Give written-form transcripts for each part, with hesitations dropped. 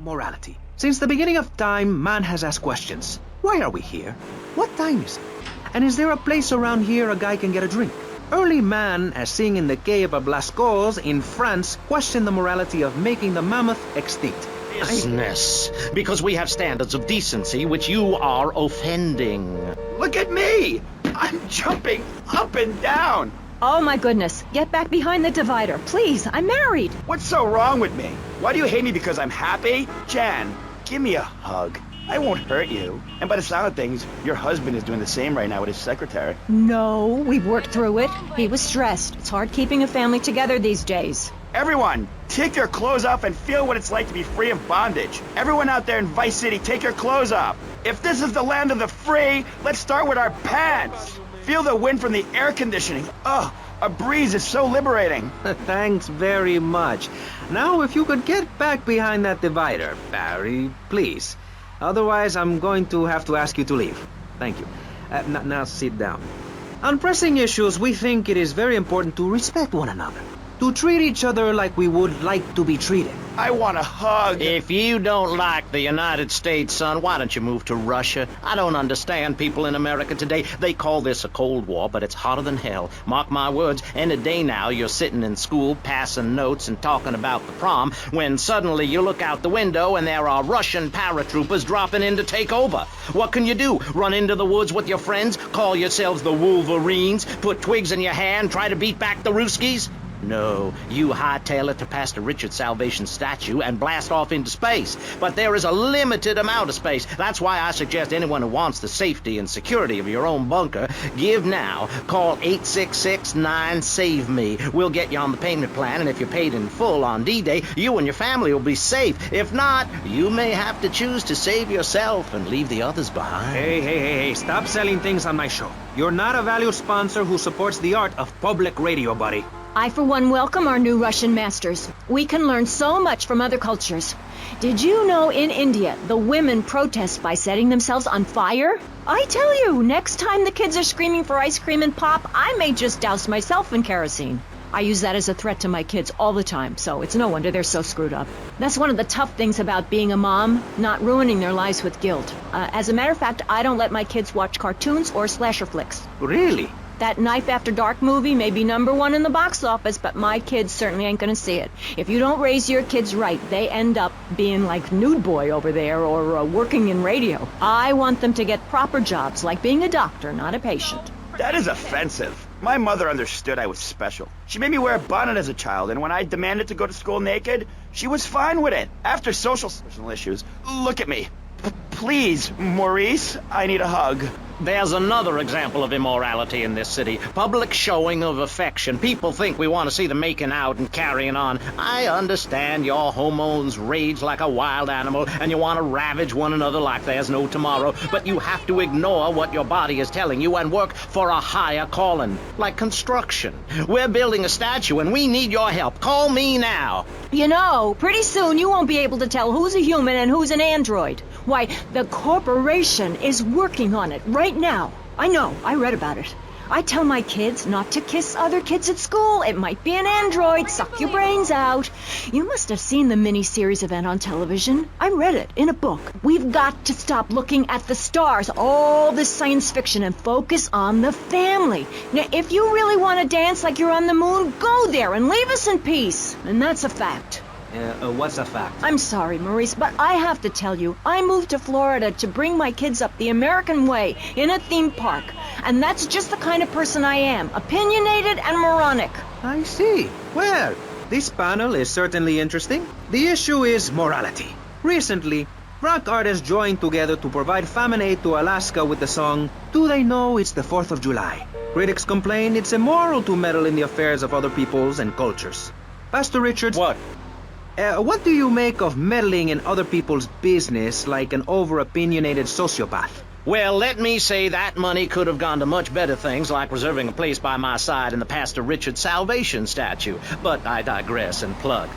Morality. Since the beginning of time, man has asked questions. Why are we here? What time is it? And is there a place around here a guy can get a drink? Early man, as seen in the cave of Lascaux in France, questioned the morality of making the mammoth extinct. Business. Because we have standards of decency which you are offending. Look at me! I'm jumping up and down! Oh my goodness, get back behind the divider, please, I'm married. What's so wrong with me? Why do you hate me because I'm happy? Jan, give me a hug. I won't hurt you. And by the sound of things, your husband is doing the same right now with his secretary. No, we've worked through it. He was stressed. It's hard keeping a family together these days. Everyone, take your clothes off and feel what it's like to be free of bondage. Everyone out there in Vice City, take your clothes off. If this is the land of the free, let's start with our pants. Feel the wind from the air conditioning. Oh, a breeze is so liberating. Thanks very much. Now, if you could get back behind that divider, Barry, please. Otherwise, I'm going to have to ask you to leave. Thank you. Now sit down. On pressing issues, we think it is very important to respect one another. To treat each other like we would like to be treated. I want a hug. If you don't like the United States, son, why don't you move to Russia? I don't understand people in America today. They call this a Cold War, but it's hotter than hell. Mark my words, any day now you're sitting in school, passing notes and talking about the prom, when suddenly you look out the window and there are Russian paratroopers dropping in to take over. What can you do? Run into the woods with your friends? Call yourselves the Wolverines? Put twigs in your hair and try to beat back the Ruskies? No, you hightail it to Pastor Richard's Salvation statue and blast off into space. But there is a limited amount of space. That's why I suggest anyone who wants the safety and security of your own bunker, give now. Call 866-9-SAVE-ME. We'll get you on the payment plan, and if you're paid in full on D-Day, you and your family will be safe. If not, you may have to choose to save yourself and leave the others behind. Hey, stop selling things on my show. You're not a valued sponsor who supports the art of public radio, buddy. I, for one, welcome our new Russian masters. We can learn so much from other cultures. Did you know in India, the women protest by setting themselves on fire? I tell you, next time the kids are screaming for ice cream and pop, I may just douse myself in kerosene. I use that as a threat to my kids all the time, so it's no wonder they're so screwed up. That's one of the tough things about being a mom, not ruining their lives with guilt. As a matter of fact, I don't let my kids watch cartoons or slasher flicks. Really? That Knife After Dark movie may be #1 in the box office, but my kids certainly ain't gonna see it. If you don't raise your kids right, they end up being like Nude Boy over there or working in radio. I want them to get proper jobs, like being a doctor, not a patient. That is offensive. My mother understood I was special. She made me wear a bonnet as a child, and when I demanded to go to school naked, she was fine with it. After social issues, look at me. Please, Maurice, I need a hug. There's another example of immorality in this city. Public showing of affection. People think we want to see them making out and carrying on. I understand your hormones rage like a wild animal and you want to ravage one another like there's no tomorrow, but you have to ignore what your body is telling you and work for a higher calling, like construction. We're building a statue and we need your help. Call me now. You know, pretty soon you won't be able to tell who's a human and who's an android. Why, the corporation is working on it right now. I know, I read about it. I tell my kids not to kiss other kids at school. It might be an android, suck your brains out. You must have seen the mini-series event on television. I read it in a book. We've got to stop looking at the stars, all this science fiction, and focus on the family. Now, if you really want to dance like you're on the moon, go there and leave us in peace. And that's a fact. What's a fact? I'm sorry, Maurice, but I have to tell you, I moved to Florida to bring my kids up the American way in a theme park. And that's just the kind of person I am, opinionated and moronic. I see. Well, this panel is certainly interesting. The issue is morality. Recently, rock artists joined together to provide famine aid to Alaska with the song, Do They Know It's the 4th of July? Critics complain it's immoral to meddle in the affairs of other peoples and cultures. Pastor Richards... What? What do you make of meddling in other people's business like an over-opinionated sociopath? Well, let me say that money could have gone to much better things, like reserving a place by my side in the Pastor Richard Salvation statue. But I digress and plug.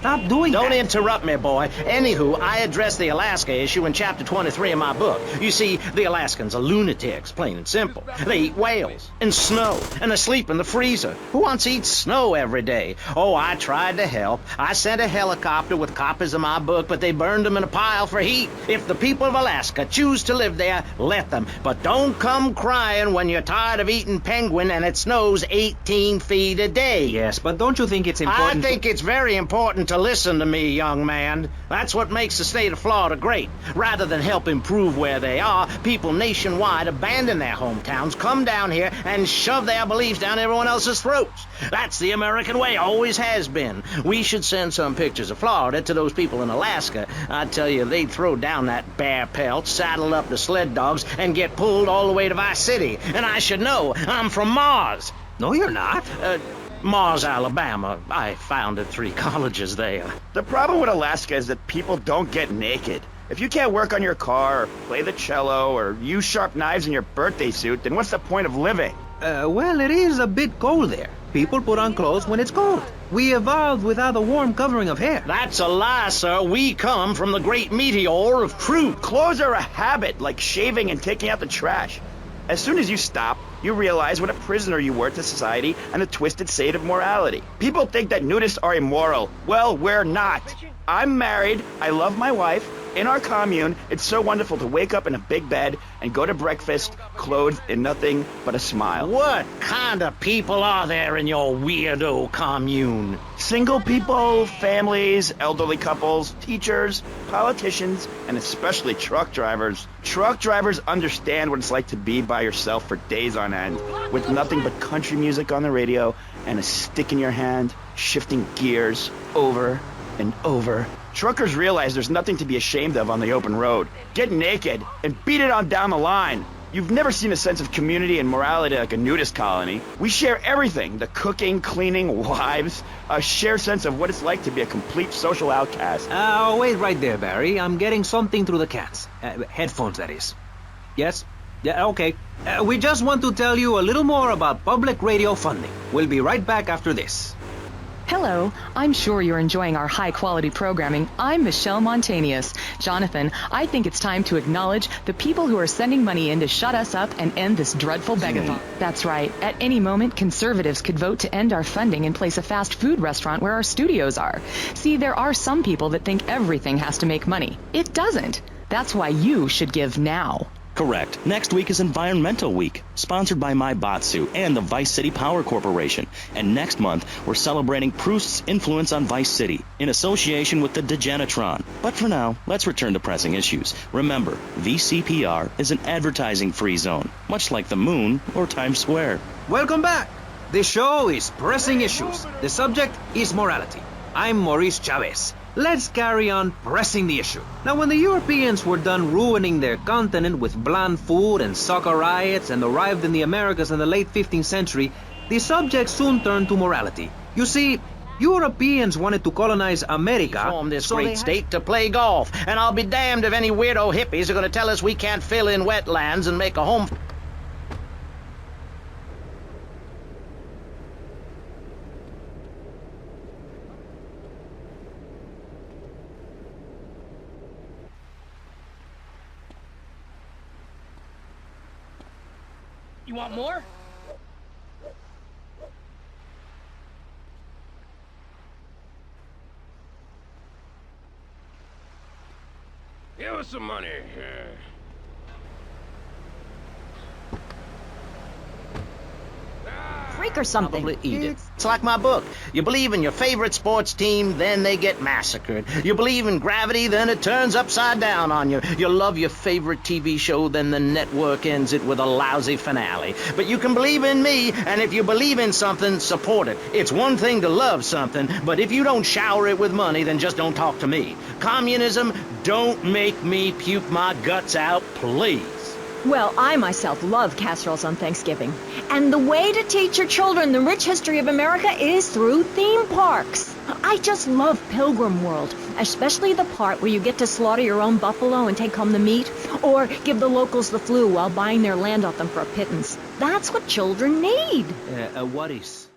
stop doing that. Don't interrupt me, boy. Anywho, I addressed the Alaska issue in chapter 23 of my book. You see, the Alaskans are lunatics, plain and simple. They eat whales and snow, and they sleep in the freezer. Who wants to eat snow every day? Oh, I tried to help. I sent a helicopter with copies of my book, but they burned them in a pile for heat. If the people of Alaska choose to live there, let them. But don't come crying when you're tired of eating penguin and it snows 18 feet a day. Yes, but don't you think it's important? I think it's very important to listen to me, young man. That's what makes the state of Florida great. Rather than help improve where they are, people nationwide abandon their hometowns, come down here, and shove their beliefs down everyone else's throats. That's the American way, always has been. We should send some pictures of Florida to those people in Alaska. I tell you, they'd throw down that bear pelt, saddle up the sled dogs, and get pulled all the way to Vice City. And I should know, I'm from Mars. No, you're not. Mars, Alabama. I founded 3 colleges there. The problem with Alaska is that people don't get naked. If you can't work on your car, or play the cello, or use sharp knives in your birthday suit, then what's the point of living? Well, it is a bit cold there. People put on clothes when it's cold. We evolved without a warm covering of hair. That's a lie, sir. We come from the great meteor of truth. Clothes are a habit, like shaving and taking out the trash. As soon as you stop, you realize what a prisoner you were to society and the twisted state of morality. People think that nudists are immoral. Well, we're not. I'm married. I love my wife. In our commune, it's so wonderful to wake up in a big bed and go to breakfast clothed in nothing but a smile. What kind of people are there in your weirdo commune? Single people, families, elderly couples, teachers, politicians, and especially truck drivers. Truck drivers understand what it's like to be by yourself for days on end, with nothing but country music on the radio and a stick in your hand, shifting gears over and over. Truckers realize there's nothing to be ashamed of on the open road. Get naked and beat it on down the line. You've never seen a sense of community and morality like a nudist colony. We share everything, the cooking, cleaning, wives, a shared sense of what it's like to be a complete social outcast. Oh, wait right there, Barry. I'm getting something through the cans. Headphones, that is. Yes? Yeah, okay. We just want to tell you a little more about public radio funding. We'll be right back after this. Hello, I'm sure you're enjoying our high-quality programming. I'm Michelle Montanius. Jonathan, I think it's time to acknowledge the people who are sending money in to shut us up and end this dreadful begathon. That's right. At any moment, conservatives could vote to end our funding and place a fast food restaurant where our studios are. See, there are some people that think everything has to make money. It doesn't. That's why you should give now. Correct. Next week is Environmental Week, sponsored by My Batsu and the Vice City Power Corporation. And next month, we're celebrating Proust's influence on Vice City in association with the Degenitron. But for now, let's return to pressing issues. Remember, VCPR is an advertising-free zone, much like the moon or Times Square. Welcome back. The show is Pressing Issues. The subject is morality. I'm Maurice Chavez. Let's carry on pressing the issue. Now, when the Europeans were done ruining their continent with bland food and soccer riots and arrived in the Americas in the late 15th century, the subject soon turned to morality. You see, Europeans wanted to colonize America. Form this great state to play golf, and I'll be damned if any weirdo hippies are going to tell us we can't fill in wetlands and make a home. You want more? Give us some money. Freak or something. Probably eat it. It's like my book. You believe in your favorite sports team, then they get massacred. You believe in gravity, then it turns upside down on you. You love your favorite TV show, then the network ends it with a lousy finale. But you can believe in me, and if you believe in something, support it. It's one thing to love something, but if you don't shower it with money, then just don't talk to me. Communism, don't make me puke my guts out, please. Well, I myself love casseroles on Thanksgiving. And the way to teach your children the rich history of America is through theme parks. I just love Pilgrim World, especially the part where you get to slaughter your own buffalo and take home the meat, or give the locals the flu while buying their land off them for a pittance. That's what children need. What is?